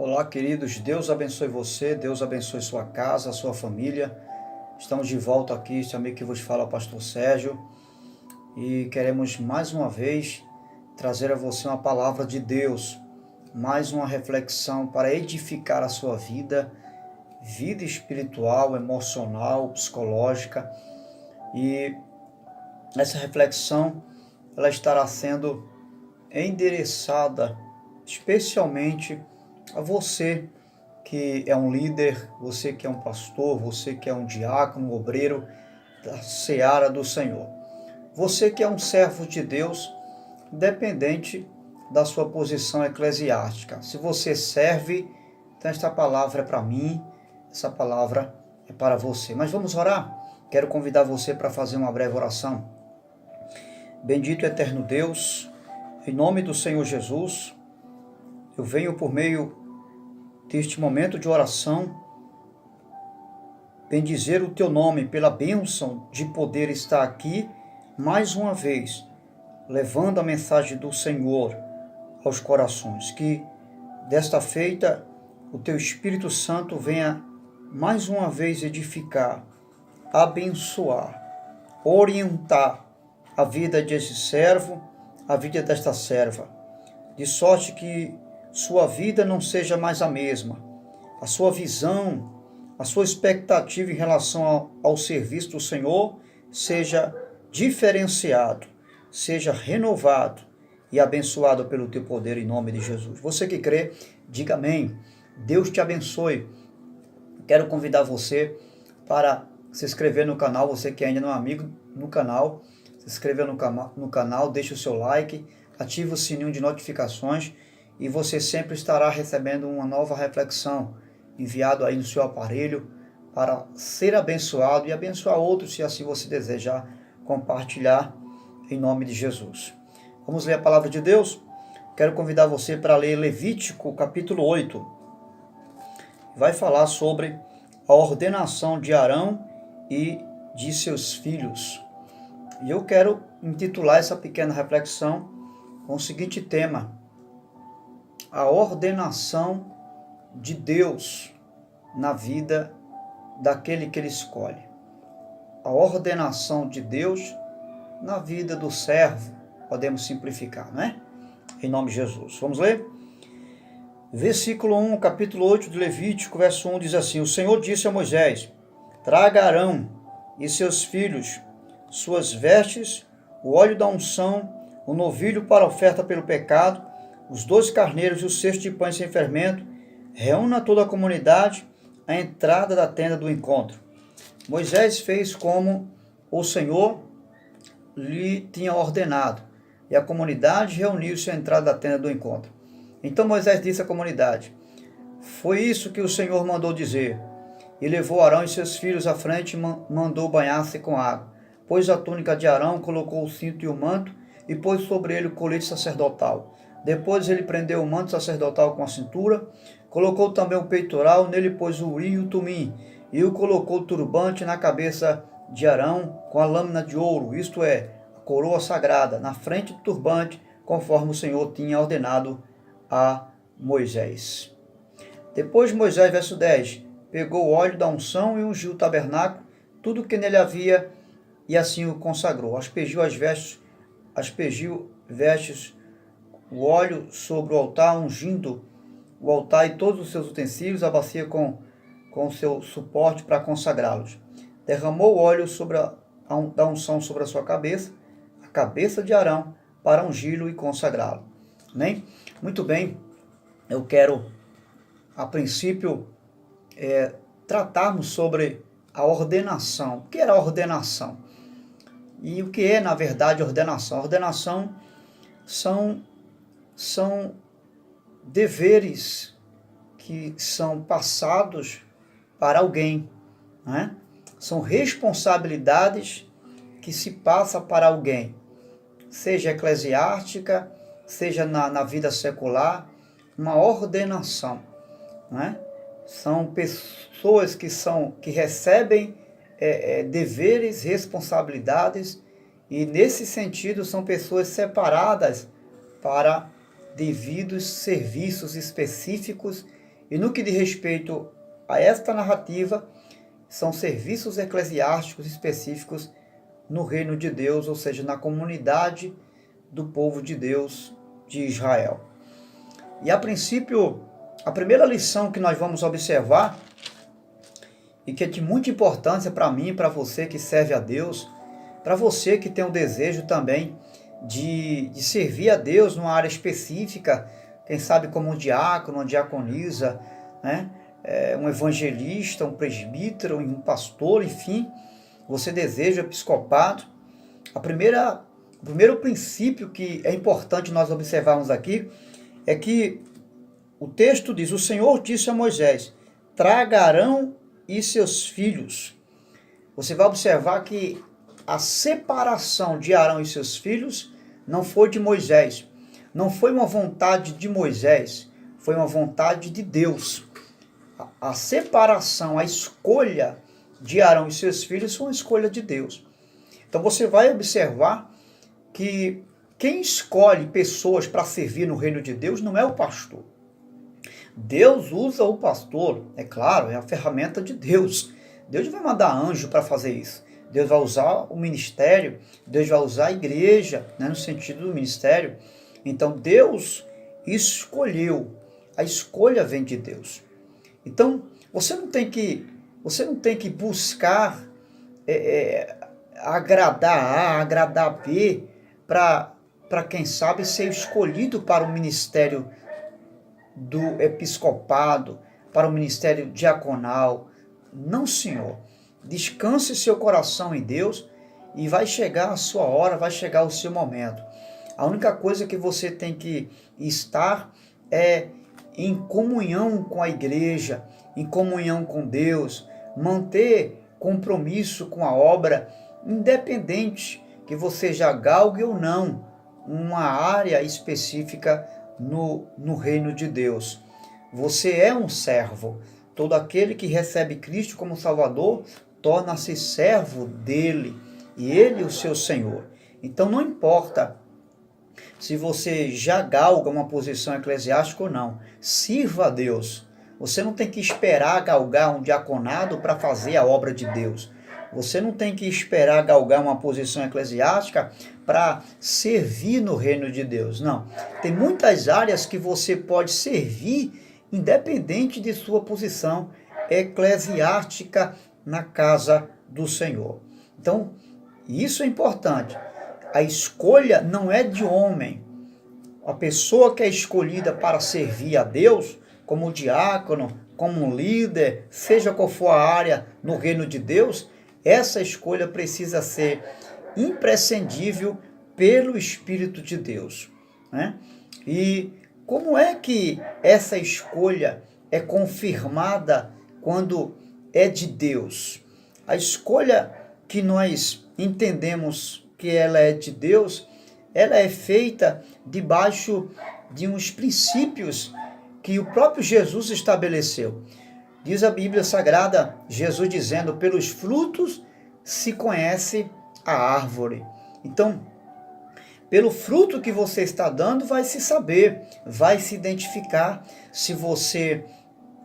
Olá, queridos. Deus abençoe você, Deus abençoe sua casa, sua família. Estamos de volta aqui, este amigo que vos fala, o pastor Sérgio, e queremos mais uma vez trazer a você uma palavra de Deus, mais uma reflexão para edificar a sua vida espiritual, emocional, psicológica. E essa reflexão ela estará sendo endereçada especialmente a você que é um líder, você que é um pastor, você que é um diácono, um obreiro da seara do Senhor. Você que é um servo de Deus, independente da sua posição eclesiástica. Se você serve, então esta palavra é para mim, essa palavra é para você. Mas vamos orar? Quero convidar você para fazer uma breve oração. Bendito eterno Deus, em nome do Senhor Jesus, eu venho por meio deste momento de oração bendizer o teu nome pela bênção de poder estar aqui mais uma vez, levando a mensagem do Senhor aos corações. Que desta feita o teu Espírito Santo venha mais uma vez edificar, abençoar, orientar a vida desse servo, a vida desta serva, de sorte que sua vida não seja mais a mesma, a sua visão, a sua expectativa em relação ao serviço do Senhor seja diferenciado, seja renovado e abençoado pelo teu poder em nome de Jesus. Você que crê, diga amém. Deus te abençoe. Quero convidar você para se inscrever no canal, você que ainda não é amigo no canal, se inscreva no canal, deixe o seu like, ative o sininho de notificações e você sempre estará recebendo uma nova reflexão enviado aí no seu aparelho para ser abençoado e abençoar outros, se assim você desejar compartilhar em nome de Jesus. Vamos ler a palavra de Deus? Quero convidar você para ler Levítico capítulo 8. Vai falar sobre a ordenação de Arão e de seus filhos. E eu quero intitular essa pequena reflexão com o seguinte tema: a ordenação de Deus na vida daquele que ele escolhe. A ordenação de Deus na vida do servo, podemos simplificar, não é? Em nome de Jesus. Vamos ler? Versículo 1, capítulo 8 de Levítico, verso 1 diz assim: O Senhor disse a Moisés: Traga Arão e seus filhos suas vestes, o óleo da unção, o novilho para oferta pelo pecado, os 2 carneiros e o cesto de pães sem fermento. Reúna toda a comunidade à entrada da tenda do encontro. Moisés fez como o Senhor lhe tinha ordenado, e a comunidade reuniu-se à entrada da tenda do encontro. Então Moisés disse à comunidade: Foi isso que o Senhor mandou dizer. E levou Arão e seus filhos à frente e mandou banhar-se com água. Pôs a túnica de Arão, colocou o cinto e o manto, e pôs sobre ele o colete sacerdotal. Depois ele prendeu o manto sacerdotal com a cintura, colocou também o peitoral, nele pôs o urim e o tumim, e o colocou o turbante na cabeça de Arão com a lâmina de ouro, isto é, a coroa sagrada, na frente do turbante, conforme o Senhor tinha ordenado a Moisés. Depois Moisés, verso 10, pegou o óleo da unção e ungiu o tabernáculo, tudo que nele havia, e assim o consagrou. Aspergiu vestes, o óleo sobre o altar, ungindo o altar e todos os seus utensílios, a bacia com o seu suporte para consagrá-los. Derramou o óleo da unção sobre a sua cabeça, a cabeça de Arão, para ungí-lo e consagrá-lo. Amém? Muito bem, eu quero, a princípio, tratarmos sobre a ordenação. O que era a ordenação? E o que é, na verdade, ordenação? Ordenação são deveres que são passados para alguém, né? São responsabilidades que se passa para alguém, seja eclesiástica, seja na vida secular, uma ordenação, né? São pessoas que recebem deveres, responsabilidades, e nesse sentido são pessoas separadas para devidos serviços específicos E no que diz respeito a esta narrativa, são serviços eclesiásticos específicos no reino de Deus, ou seja, na comunidade do povo de Deus de Israel. E a princípio, a primeira lição que nós vamos observar, e que é de muita importância para mim, para você que serve a Deus, para você que tem o desejo também de servir a Deus numa área específica, quem sabe como um diácono, uma diaconisa, né? Um evangelista, um presbítero, um pastor, enfim, você deseja episcopado. O primeiro princípio que é importante nós observarmos aqui é que o texto diz: o Senhor disse a Moisés, traga Arão e seus filhos. Você vai observar que a separação de Arão e seus filhos não foi de Moisés, não foi uma vontade de Moisés, foi uma vontade de Deus. A separação, a escolha de Arão e seus filhos foi uma escolha de Deus. Então você vai observar que quem escolhe pessoas para servir no reino de Deus não é o pastor. Deus usa o pastor, é claro, é a ferramenta de Deus. Deus vai mandar anjo para fazer isso. Deus vai usar o ministério, Deus vai usar a igreja, né, no sentido do ministério. Então Deus escolheu, a escolha vem de Deus. Então você não tem que buscar agradar A, agradar B, para quem sabe ser escolhido para o ministério do episcopado, para o ministério diaconal. Não, Senhor. Descanse seu coração em Deus e vai chegar a sua hora, vai chegar o seu momento. A única coisa que você tem que estar é em comunhão com a igreja, em comunhão com Deus, manter compromisso com a obra, independente que você já galgue ou não uma área específica no reino de Deus. Você é um servo. Todo aquele que recebe Cristo como Salvador torna-se servo dele, e ele o seu Senhor. Então não importa se você já galga uma posição eclesiástica ou não, sirva a Deus. Você não tem que esperar galgar um diaconado para fazer a obra de Deus. Você não tem que esperar galgar uma posição eclesiástica para servir no reino de Deus. Não. Tem muitas áreas que você pode servir independente de sua posição eclesiástica na casa do Senhor. Então, isso é importante. A escolha não é de homem. A pessoa que é escolhida para servir a Deus, como diácono, como um líder, seja qual for a área no reino de Deus, essa escolha precisa ser imprescindível pelo Espírito de Deus, né? E como é que essa escolha é confirmada quando é de Deus? A escolha que nós entendemos que ela é de Deus, ela é feita debaixo de uns princípios que o próprio Jesus estabeleceu. Diz a Bíblia Sagrada, Jesus dizendo, pelos frutos se conhece a árvore. Então, pelo fruto que você está dando, vai se saber, vai se identificar se você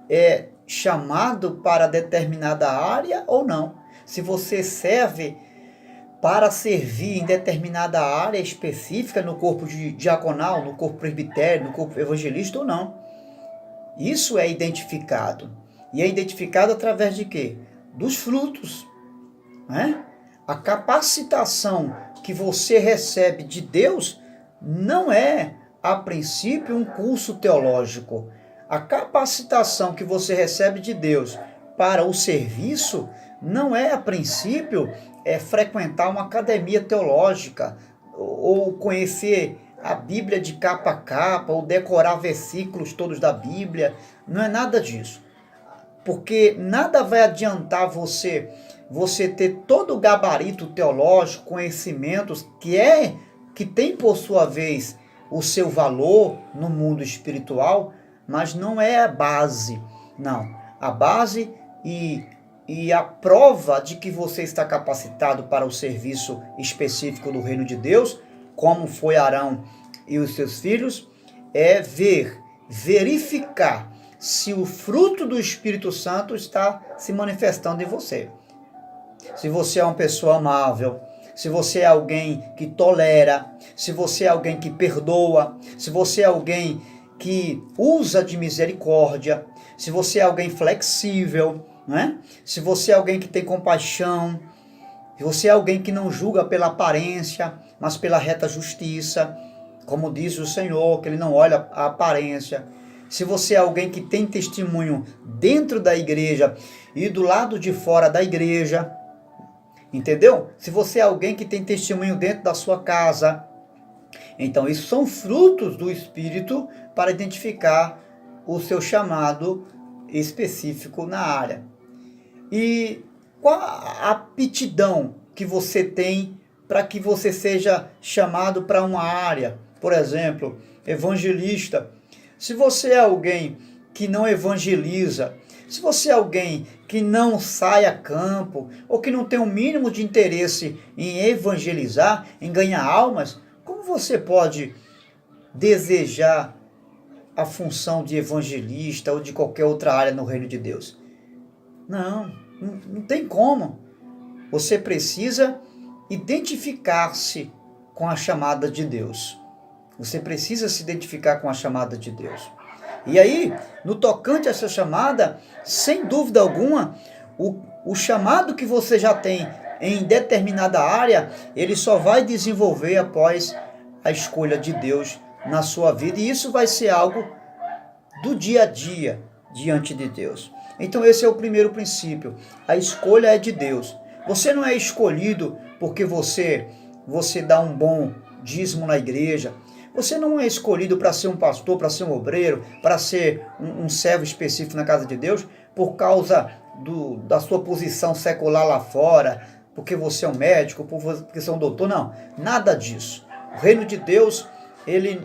é chamado para determinada área ou não. Se você serve para servir em determinada área específica no corpo diaconal, no corpo presbitério, no corpo evangelista ou não. Isso é identificado. E é identificado através de quê? Dos frutos, né? A capacitação que você recebe de Deus não é, a princípio, um curso teológico. A capacitação que você recebe de Deus para o serviço não é, a princípio, frequentar uma academia teológica ou conhecer a Bíblia de capa a capa ou decorar versículos todos da Bíblia. Não é nada disso. Porque nada vai adiantar você ter todo o gabarito teológico, conhecimentos que tem por sua vez o seu valor no mundo espiritual, mas não é a base. Não, a base e a prova de que você está capacitado para o serviço específico do reino de Deus, como foi Arão e os seus filhos, é verificar se o fruto do Espírito Santo está se manifestando em você. Se você é uma pessoa amável, se você é alguém que tolera, se você é alguém que perdoa, se você é alguém que usa de misericórdia, se você é alguém flexível, né? Se você é alguém que tem compaixão, se você é alguém que não julga pela aparência, mas pela reta justiça, como diz o Senhor, que Ele não olha a aparência. Se você é alguém que tem testemunho dentro da igreja e do lado de fora da igreja, entendeu? Se você é alguém que tem testemunho dentro da sua casa, então isso são frutos do Espírito para identificar o seu chamado específico na área. E qual a aptidão que você tem para que você seja chamado para uma área? Por exemplo, evangelista. Se você é alguém que não evangeliza, se você é alguém que não sai a campo, ou que não tem o mínimo de interesse em evangelizar, em ganhar almas, como você pode desejar a função de evangelista ou de qualquer outra área no reino de Deus? Não tem como. Você precisa identificar-se com a chamada de Deus. Você precisa se identificar com a chamada de Deus. E aí, no tocante a essa chamada, sem dúvida alguma, o chamado que você já tem em determinada área, ele só vai desenvolver após a escolha de Deus na sua vida. E isso vai ser algo do dia a dia diante de Deus. Então esse é o primeiro princípio. A escolha é de Deus. Você não é escolhido porque você dá um bom dízimo na igreja. Você não é escolhido para ser um pastor, para ser um obreiro, para ser um servo específico na casa de Deus, por causa da sua posição secular lá fora, porque você é um médico, porque você é um doutor. Não, nada disso. O reino de Deus, ele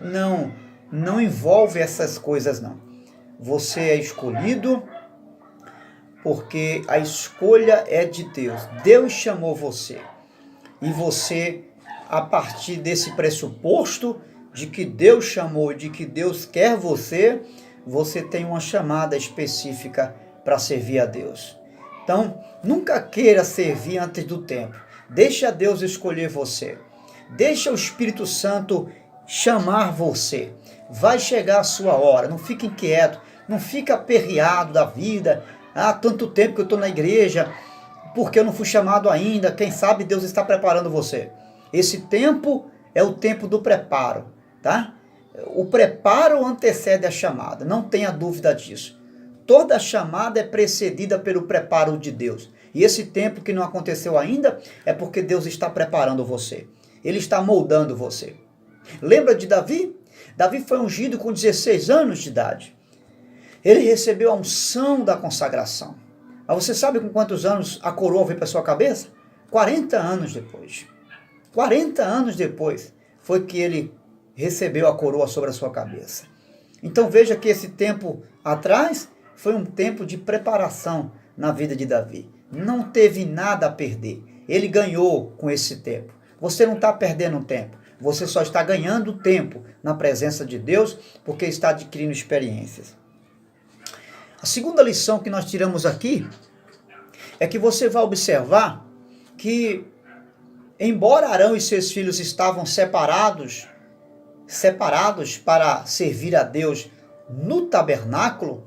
não envolve essas coisas, não. Você é escolhido porque a escolha é de Deus. Deus chamou você. E você, a partir desse pressuposto de que Deus chamou, de que Deus quer você, você tem uma chamada específica para servir a Deus. Então, nunca queira servir antes do tempo. Deixa Deus escolher você. Deixa o Espírito Santo chamar você. Vai chegar a sua hora. Não fique inquieto. Não fica aperreado da vida. Há tanto tempo que eu estou na igreja, porque eu não fui chamado ainda. Quem sabe Deus está preparando você. Esse tempo é o tempo do preparo, tá? O preparo antecede a chamada, não tenha dúvida disso. Toda chamada é precedida pelo preparo de Deus. E esse tempo que não aconteceu ainda é porque Deus está preparando você. Ele está moldando você. Lembra de Davi? Davi foi ungido com 16 anos de idade. Ele recebeu a unção da consagração. Mas você sabe com quantos anos a coroa veio para sua cabeça? 40 anos depois. 40 anos depois foi que ele recebeu a coroa sobre a sua cabeça. Então veja que esse tempo atrás foi um tempo de preparação na vida de Davi. Não teve nada a perder. Ele ganhou com esse tempo. Você não está perdendo tempo. Você só está ganhando tempo na presença de Deus porque está adquirindo experiências. A segunda lição que nós tiramos aqui é que você vai observar que, embora Arão e seus filhos estavam separados para servir a Deus no tabernáculo,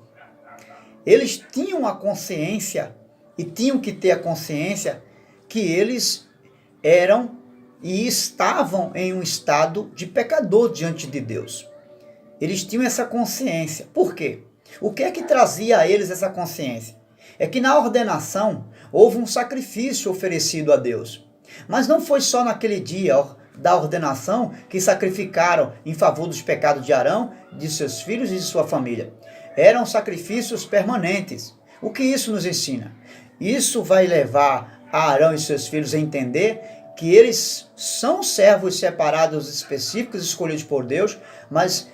eles tinham a consciência e tinham que ter a consciência que eles eram e estavam em um estado de pecador diante de Deus. Eles tinham essa consciência. Por quê? O que é que trazia a eles essa consciência? É que na ordenação houve um sacrifício oferecido a Deus. Mas não foi só naquele dia da ordenação que sacrificaram em favor dos pecados de Arão, de seus filhos e de sua família. Eram sacrifícios permanentes. O que isso nos ensina? Isso vai levar a Arão e seus filhos a entender que eles são servos separados, específicos, escolhidos por Deus, mas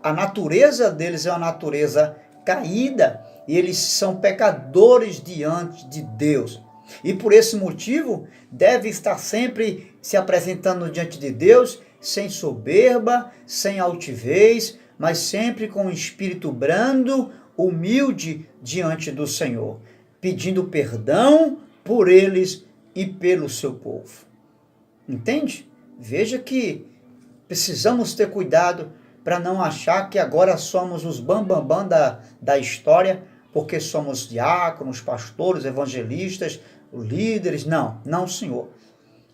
a natureza deles é uma natureza caída e eles são pecadores diante de Deus. E por esse motivo, deve estar sempre se apresentando diante de Deus, sem soberba, sem altivez, mas sempre com um espírito brando, humilde diante do Senhor, pedindo perdão por eles e pelo seu povo. Entende? Veja que precisamos ter cuidado para não achar que agora somos os bambambam da história, porque somos diáconos, pastores, evangelistas, líderes. Não, não, Senhor.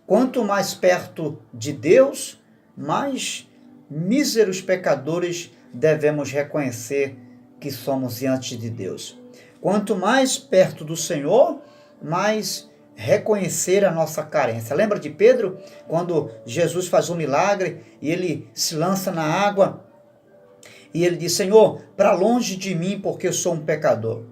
Quanto mais perto de Deus, mais míseros pecadores devemos reconhecer que somos diante de Deus. Quanto mais perto do Senhor, mais reconhecer a nossa carência. Lembra de Pedro, quando Jesus faz um milagre e ele se lança na água e ele diz: Senhor, para longe de mim, porque eu sou um pecador.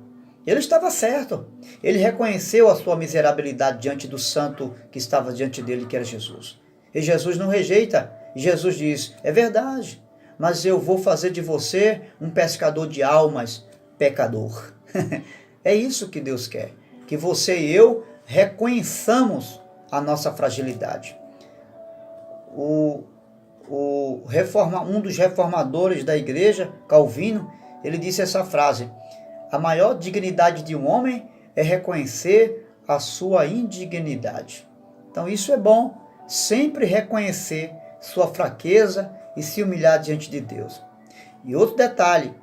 Ele estava certo. Ele reconheceu a sua miserabilidade diante do santo que estava diante dele, que era Jesus. E Jesus não rejeita. Jesus diz: é verdade, mas eu vou fazer de você um pescador de almas, pecador. É isso que Deus quer, que você e eu reconheçamos a nossa fragilidade. Um dos reformadores da igreja, Calvino, ele disse essa frase: a maior dignidade de um homem é reconhecer a sua indignidade. Então isso é bom, sempre reconhecer sua fraqueza e se humilhar diante de Deus. E outro detalhe,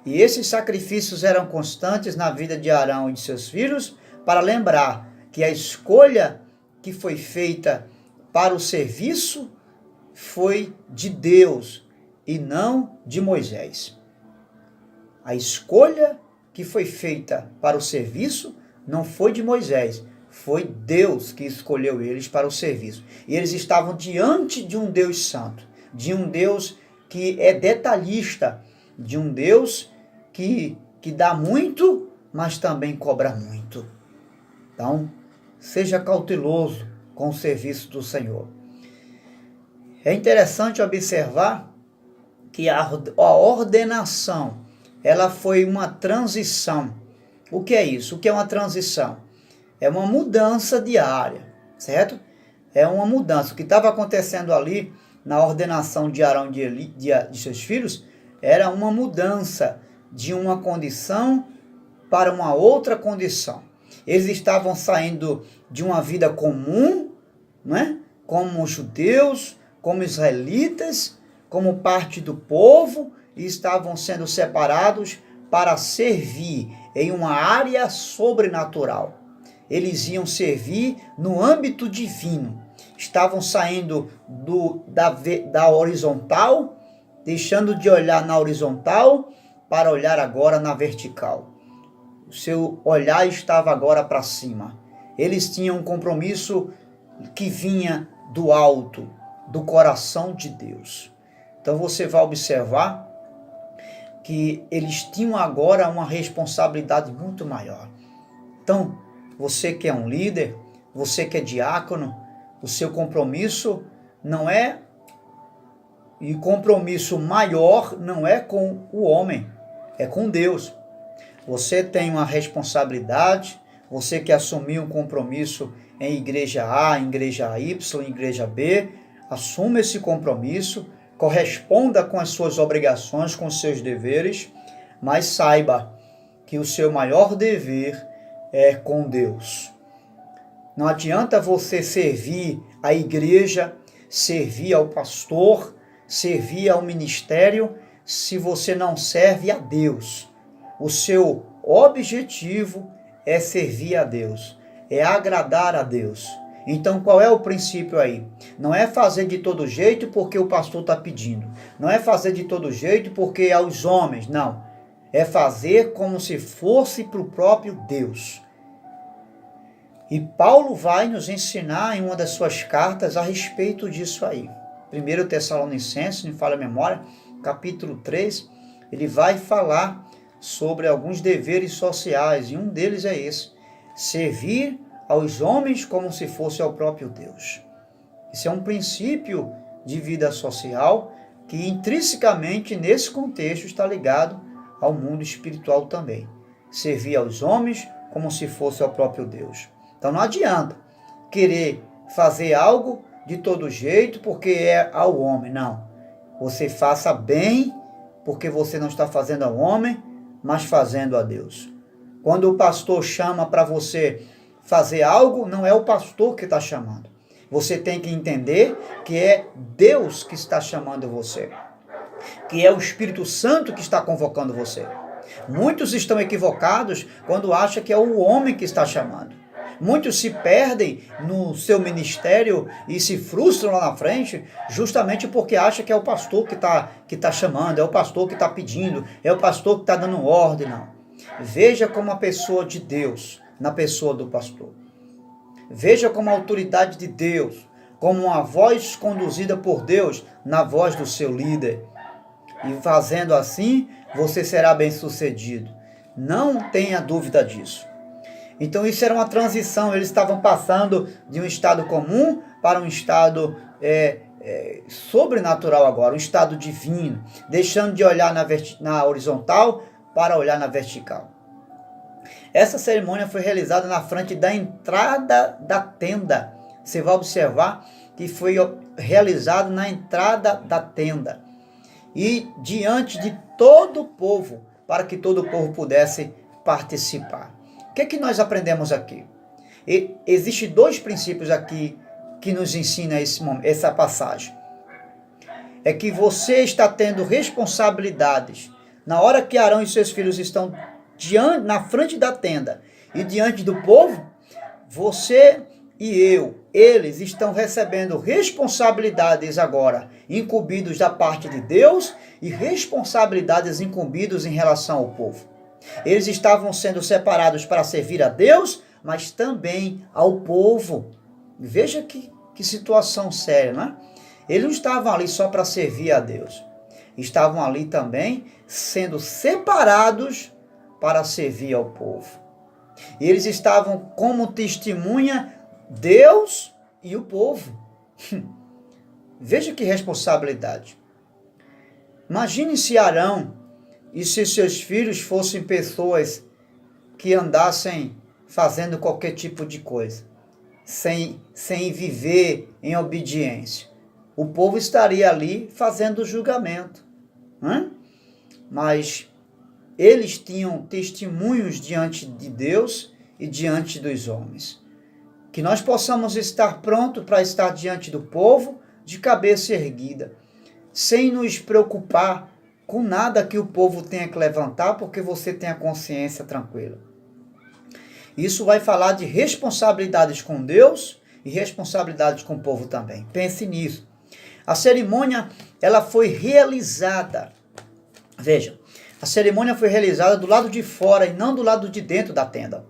e esses sacrifícios eram constantes na vida de Arão e de seus filhos, para lembrar que a escolha que foi feita para o serviço foi de Deus e não de Moisés. A escolha que foi feita para o serviço não foi de Moisés, foi Deus que escolheu eles para o serviço. E eles estavam diante de um Deus santo, de um Deus que é detalhista, de um Deus que dá muito, mas também cobra muito. Então, seja cauteloso com o serviço do Senhor. É interessante observar que a ordenação, ela foi uma transição. O que é isso? O que é uma transição? É uma mudança diária, certo? É uma mudança. O que estava acontecendo ali na ordenação de Arão e de seus filhos era uma mudança de uma condição para uma outra condição. Eles estavam saindo de uma vida comum, né? Como judeus, como israelitas, como parte do povo, e estavam sendo separados para servir em uma área sobrenatural. Eles iam servir no âmbito divino. Estavam saindo da horizontal, deixando de olhar na horizontal para olhar agora na vertical. O seu olhar estava agora para cima. Eles tinham um compromisso que vinha do alto, do coração de Deus. Então você vai observar que eles tinham agora uma responsabilidade muito maior. Então, você que é um líder, você que é diácono, o seu compromisso não é, e compromisso maior não é com o homem, é com Deus. Você tem uma responsabilidade, você que assumiu um compromisso em igreja A, em igreja Y, em igreja B, assuma esse compromisso, corresponda com as suas obrigações, com os seus deveres, mas saiba que o seu maior dever é com Deus. Não adianta você servir a igreja, servir ao pastor, servir ao ministério, se você não serve a Deus. O seu objetivo é servir a Deus, é agradar a Deus. Então qual é o princípio aí? Não é fazer de todo jeito porque o pastor está pedindo. Não é fazer de todo jeito porque é os homens, não. É fazer como se fosse para o próprio Deus. E Paulo vai nos ensinar em uma das suas cartas a respeito disso aí. 1 Tessalonicenses, me falha a memória, capítulo 3, ele vai falar sobre alguns deveres sociais, e um deles é esse: servir aos homens como se fosse ao próprio Deus. Isso é um princípio de vida social que intrinsecamente nesse contexto está ligado ao mundo espiritual também. Servir aos homens como se fosse ao próprio Deus. Então não adianta querer fazer algo de todo jeito porque é ao homem, não. Você faça bem porque você não está fazendo ao homem, mas fazendo a Deus. Quando o pastor chama para você fazer algo, não é o pastor que está chamando. Você tem que entender que é Deus que está chamando você, que é o Espírito Santo que está convocando você. Muitos estão equivocados quando acham que é o homem que está chamando. Muitos se perdem no seu ministério e se frustram lá na frente justamente porque acham que é o pastor que tá chamando, é o pastor que está pedindo, é o pastor que está dando ordem. Não. Veja como a pessoa de Deus na pessoa do pastor. Veja como a autoridade de Deus, como uma voz conduzida por Deus na voz do seu líder. E fazendo assim, você será bem-sucedido. Não tenha dúvida disso. Então isso era uma transição, eles estavam passando de um estado comum para um estado sobrenatural agora, um estado divino, deixando de olhar na horizontal para olhar na vertical. Essa cerimônia foi realizada na frente da entrada da tenda. Você vai observar que foi realizado na entrada da tenda e diante de todo o povo, para que todo o povo pudesse participar. O que é que nós aprendemos aqui? Existem dois princípios aqui que nos ensina essa passagem. É que você está tendo responsabilidades. Na hora que Arão e seus filhos estão na frente da tenda e diante do povo, você e eles estão recebendo responsabilidades agora, incumbidos da parte de Deus e responsabilidades incumbidos em relação ao povo. Eles estavam sendo separados para servir a Deus, mas também ao povo. Veja que situação séria, não é? Eles não estavam ali só para servir a Deus. Estavam ali também sendo separados para servir ao povo. E eles estavam como testemunha Deus e o povo. Veja que responsabilidade. Imagine se Arão e se seus filhos fossem pessoas que andassem fazendo qualquer tipo de coisa, sem viver em obediência. O povo estaria ali fazendo julgamento. Mas eles tinham testemunhos diante de Deus e diante dos homens. Que nós possamos estar prontos para estar diante do povo de cabeça erguida, sem nos preocupar com nada que o povo tenha que levantar, porque você tem a consciência tranquila. Isso vai falar de responsabilidades com Deus e responsabilidades com o povo também. Pense nisso. A cerimônia, ela foi realizada. Veja, a cerimônia foi realizada do lado de fora e não do lado de dentro da tenda.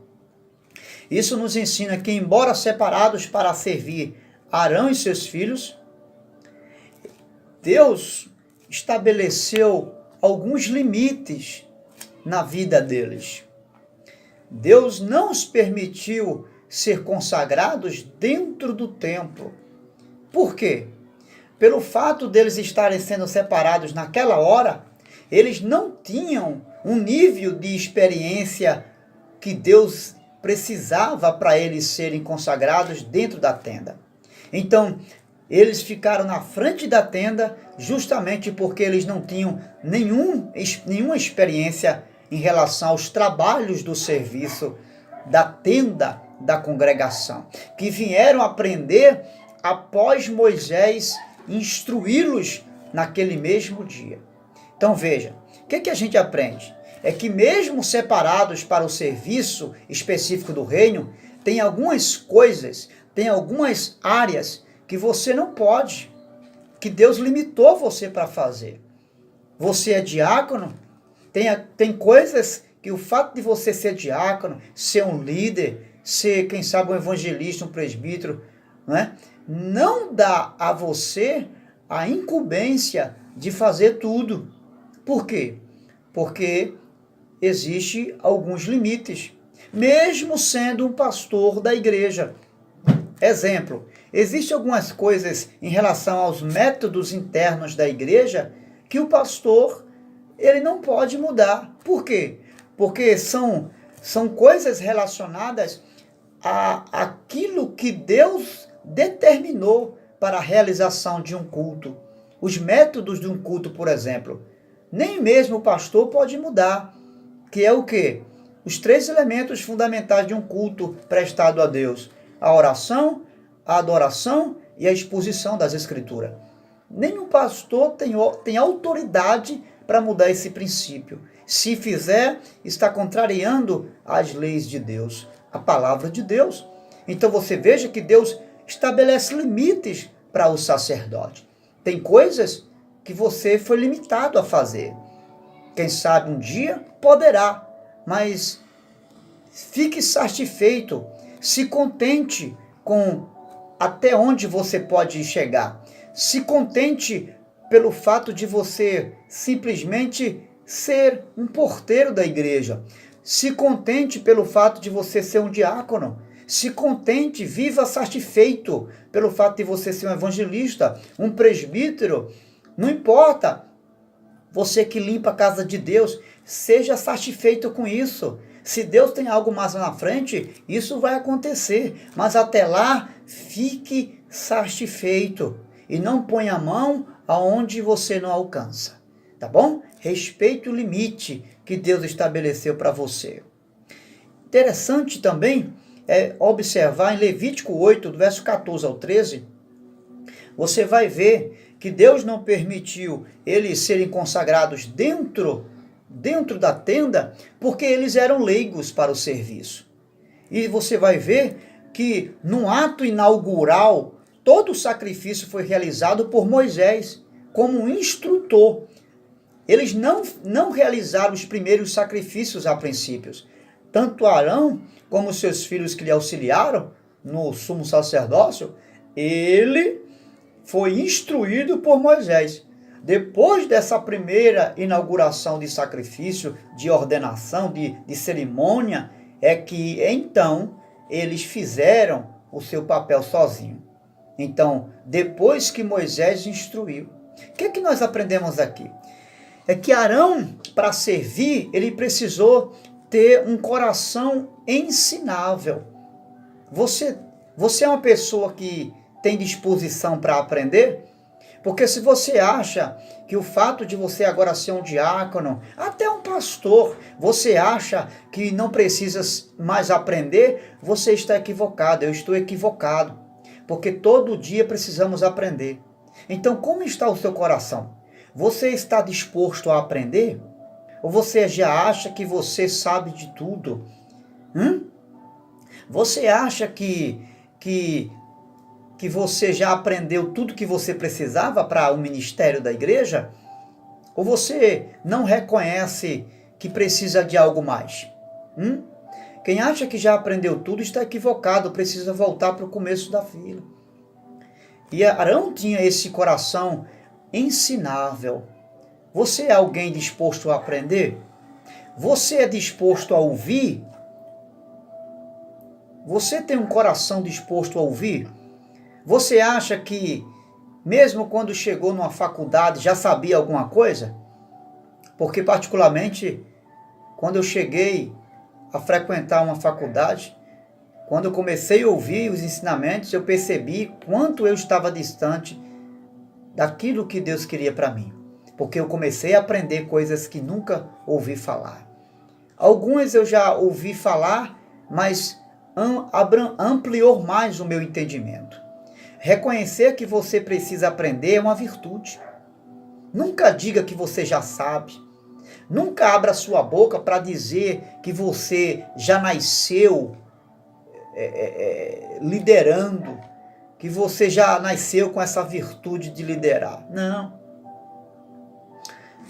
Isso nos ensina que, embora separados para servir Arão e seus filhos, Deus estabeleceu alguns limites na vida deles. Deus não os permitiu ser consagrados dentro do templo. Por quê? Pelo fato deles estarem sendo separados naquela hora, eles não tinham um nível de experiência que Deus precisava para eles serem consagrados dentro da tenda. Então, eles ficaram na frente da tenda justamente porque eles não tinham nenhuma experiência em relação aos trabalhos do serviço da tenda da congregação, que vieram aprender após Moisés instruí-los naquele mesmo dia. Então veja, o que a gente aprende? É que mesmo separados para o serviço específico do reino, tem algumas coisas, tem algumas áreas que você não pode, que Deus limitou você para fazer. Você é diácono, tem coisas que o fato de você ser diácono, ser um líder, ser, quem sabe, um evangelista, um presbítero, não dá a você a incumbência de fazer tudo. Por quê? Porque existem alguns limites, mesmo sendo um pastor da igreja. Exemplo, existem algumas coisas em relação aos métodos internos da igreja que o pastor ele não pode mudar. Por quê? Porque são coisas relacionadas àquilo que Deus determinou para a realização de um culto. Os métodos de um culto, por exemplo, nem mesmo o pastor pode mudar. que é o quê? Os 3 elementos fundamentais de um culto prestado a Deus: a oração, a adoração e a exposição das Escrituras. Nenhum pastor tem autoridade para mudar esse princípio. Se fizer, está contrariando as leis de Deus, a palavra de Deus. Então você veja que Deus estabelece limites para o sacerdote. Tem coisas que você foi limitado a fazer. Quem sabe um dia poderá, mas fique satisfeito, se contente com até onde você pode chegar. Se contente pelo fato de você simplesmente ser um porteiro da igreja. Se contente pelo fato de você ser um diácono. Se contente, viva satisfeito pelo fato de você ser um evangelista, um presbítero. Não importa. Você que limpa a casa de Deus, seja satisfeito com isso. Se Deus tem algo mais na frente, isso vai acontecer. Mas até lá, fique satisfeito. E não ponha a mão aonde você não alcança. Tá bom? Respeite o limite que Deus estabeleceu para você. Interessante também é observar em Levítico 8, do verso 14 ao 13, você vai ver que Deus não permitiu eles serem consagrados dentro da tenda, porque eles eram leigos para o serviço. E você vai ver que no ato inaugural, todo o sacrifício foi realizado por Moisés, como um instrutor. Eles não realizaram os primeiros sacrifícios a princípios. Tanto Arão como seus filhos que lhe auxiliaram no sumo sacerdócio, ele foi instruído por Moisés. Depois dessa primeira inauguração de sacrifício, de ordenação, de cerimônia, é que então eles fizeram o seu papel sozinho. Então, depois que Moisés instruiu, o que nós aprendemos aqui? É que Arão, para servir, ele precisou ter um coração ensinável. Você é uma pessoa que tem disposição para aprender? Porque se você acha que o fato de você agora ser um diácono, até um pastor, você acha que não precisa mais aprender, você está equivocado, eu estou equivocado. Porque todo dia precisamos aprender. Então, como está o seu coração? Você está disposto a aprender? Ou você já acha que você sabe de tudo? Você acha que você já aprendeu tudo que você precisava para o ministério da igreja? Ou você não reconhece que precisa de algo mais? Quem acha que já aprendeu tudo está equivocado, precisa voltar para o começo da fila. E Arão tinha esse coração ensinável. Você é alguém disposto a aprender? Você é disposto a ouvir? Você tem um coração disposto a ouvir? Você acha que, mesmo quando chegou numa faculdade, já sabia alguma coisa? Porque, particularmente, quando eu cheguei a frequentar uma faculdade, quando eu comecei a ouvir os ensinamentos, eu percebi quanto eu estava distante daquilo que Deus queria para mim. Porque eu comecei a aprender coisas que nunca ouvi falar. Algumas eu já ouvi falar, mas ampliou mais o meu entendimento. Reconhecer que você precisa aprender é uma virtude. Nunca diga que você já sabe. Nunca abra sua boca para dizer que você já nasceu liderando, que você já nasceu com essa virtude de liderar. Não.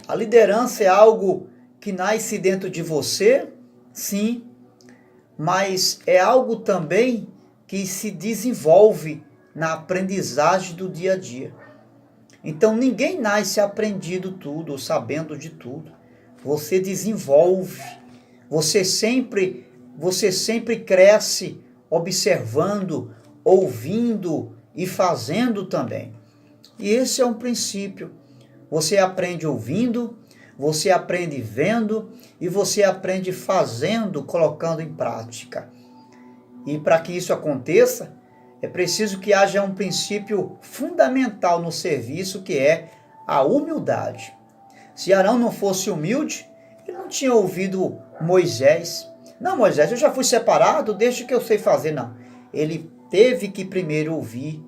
A liderança é algo que nasce dentro de você, sim, mas é algo também que se desenvolve na aprendizagem do dia a dia. Então ninguém nasce aprendido tudo, ou sabendo de tudo. Você desenvolve, você sempre cresce observando, ouvindo e fazendo também. E esse é um princípio. Você aprende ouvindo, você aprende vendo e você aprende fazendo, colocando em prática. E para que isso aconteça, é preciso que haja um princípio fundamental no serviço, que é a humildade. Se Arão não fosse humilde, Ele não tinha ouvido Moisés. Não, Moisés, eu já fui separado, deixa que eu sei fazer. Não. Ele teve que primeiro ouvir,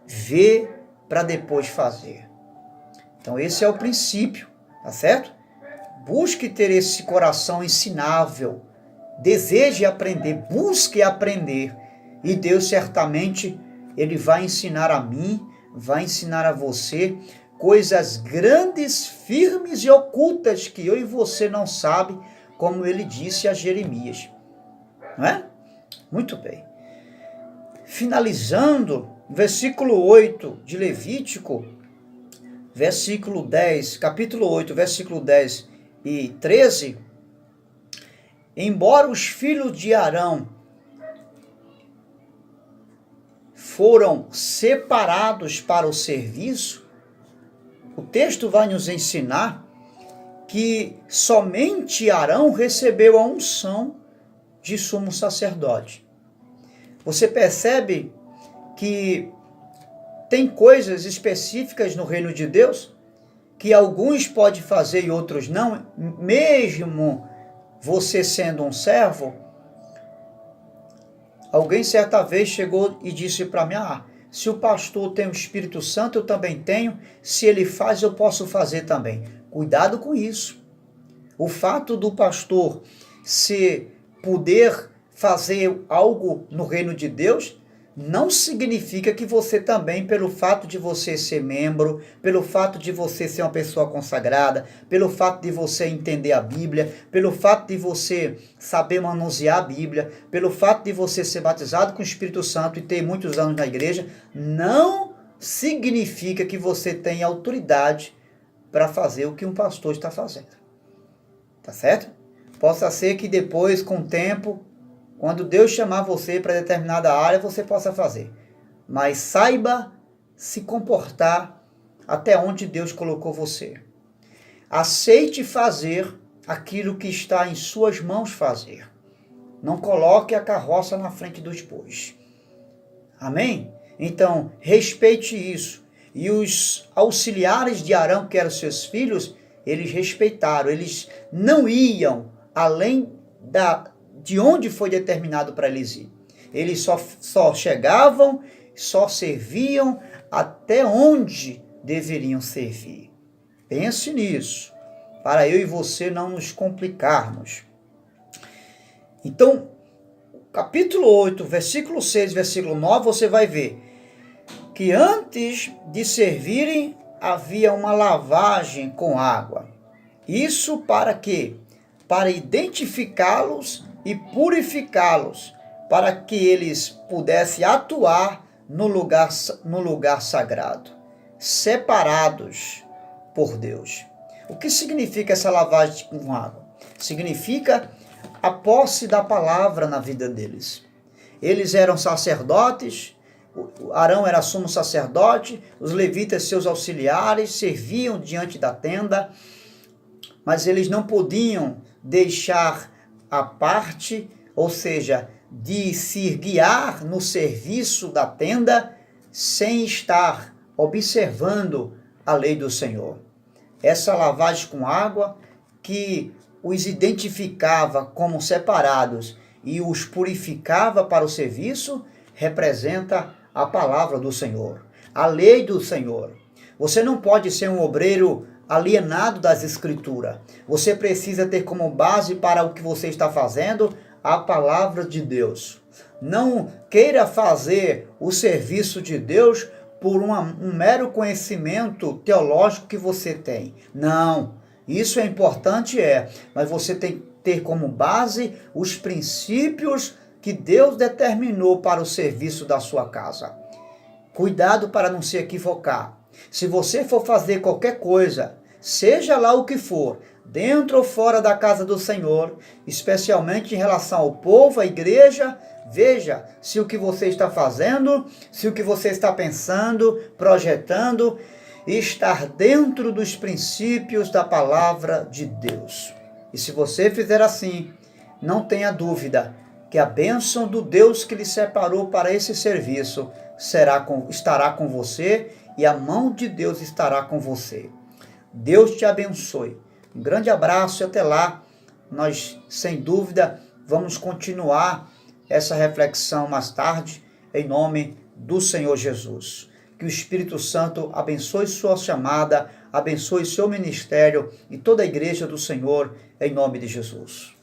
ver, para depois fazer. Então esse é o princípio, tá certo? Busque ter esse coração ensinável. Deseje aprender, busque aprender. E Deus certamente, Ele vai ensinar a mim, vai ensinar a você coisas grandes, firmes e ocultas que eu e você não sabe, como Ele disse a Jeremias. Não é? Muito bem. Finalizando, versículo 8 de Levítico, versículo 10, capítulo 8, versículo 10 e 13, embora os filhos de Arão foram separados para o serviço, o texto vai nos ensinar que somente Arão recebeu a unção de sumo sacerdote. Você percebe que tem coisas específicas no reino de Deus que alguns podem fazer e outros não, mesmo você sendo um servo. Alguém certa vez chegou e disse para mim, se o pastor tem o Espírito Santo, eu também tenho, se ele faz, eu posso fazer também. Cuidado com isso. O fato do pastor poder fazer algo no reino de Deus, não significa que você também, pelo fato de você ser membro, pelo fato de você ser uma pessoa consagrada, pelo fato de você entender a Bíblia, pelo fato de você saber manusear a Bíblia, pelo fato de você ser batizado com o Espírito Santo e ter muitos anos na igreja, não significa que você tem autoridade para fazer o que um pastor está fazendo. Tá certo? Possa ser que depois, com o tempo, quando Deus chamar você para determinada área, você possa fazer. Mas saiba se comportar até onde Deus colocou você. Aceite fazer aquilo que está em suas mãos fazer. Não coloque a carroça na frente dos bois. Amém? Então, respeite isso. E os auxiliares de Arão, que eram seus filhos, eles respeitaram. Eles não iam além de onde foi determinado para eles ir. Eles só chegavam, só serviam até onde deveriam servir. Pense nisso, para eu e você não nos complicarmos. Então, capítulo 8, versículo 6, versículo 9, você vai ver que antes de servirem, havia uma lavagem com água. Isso para quê? Para identificá-los e purificá-los, para que eles pudessem atuar no lugar sagrado, separados por Deus. O que significa essa lavagem com água? Significa a posse da palavra na vida deles. Eles eram sacerdotes, Arão era sumo sacerdote, os levitas, seus auxiliares, serviam diante da tenda, mas eles não podiam deixar a parte, ou seja, de se guiar no serviço da tenda sem estar observando a lei do Senhor. Essa lavagem com água que os identificava como separados e os purificava para o serviço, representa a palavra do Senhor, a lei do Senhor. Você não pode ser um obreiro alienado das Escrituras. Você precisa ter como base para o que você está fazendo a palavra de Deus. Não queira fazer o serviço de Deus por um mero conhecimento teológico que você tem. Não, isso é importante, mas você tem que ter como base os princípios que Deus determinou para o serviço da sua casa. Cuidado para não se equivocar. Se você for fazer qualquer coisa, seja lá o que for, dentro ou fora da casa do Senhor, especialmente em relação ao povo, à igreja, veja se o que você está fazendo, se o que você está pensando, projetando, está dentro dos princípios da palavra de Deus. E se você fizer assim, não tenha dúvida que a bênção do Deus que lhe separou para esse serviço estará com você e a mão de Deus estará com você. Deus te abençoe. Um grande abraço e até lá. Nós, sem dúvida, vamos continuar essa reflexão mais tarde, em nome do Senhor Jesus. Que o Espírito Santo abençoe sua chamada, abençoe seu ministério e toda a igreja do Senhor, em nome de Jesus.